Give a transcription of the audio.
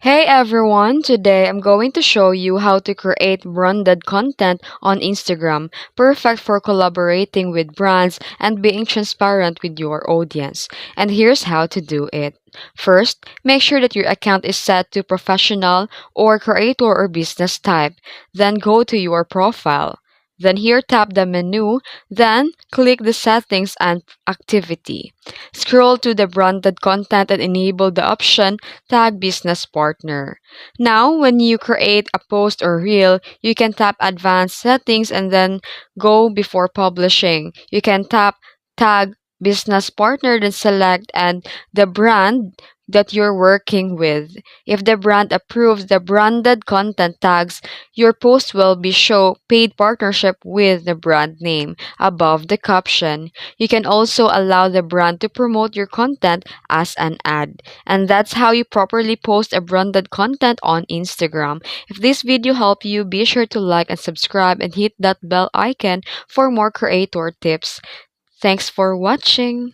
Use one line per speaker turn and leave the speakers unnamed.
Hey everyone, today I'm going to show you how to create branded content on Instagram, perfect for collaborating with brands and being transparent with your audience. And here's how to do it. First, make sure that your account is set to professional or creator or business type. Then go to your profile. Then here tap the menu, then click the settings and activity. Scroll to the branded content and enable the option tag business partner. Now, when you create a post or reel, you can tap advanced settings and then go before publishing. You can tap tag business partner, then select and the brand that you're working with. If the brand approves the branded content tags, your post will be show paid partnership with the brand name above the caption. You can also allow the brand to promote your content as an ad. And that's how you properly post a branded content on Instagram. If this video helped you, be sure to like and subscribe and hit that bell icon for more creator tips. Thanks for watching.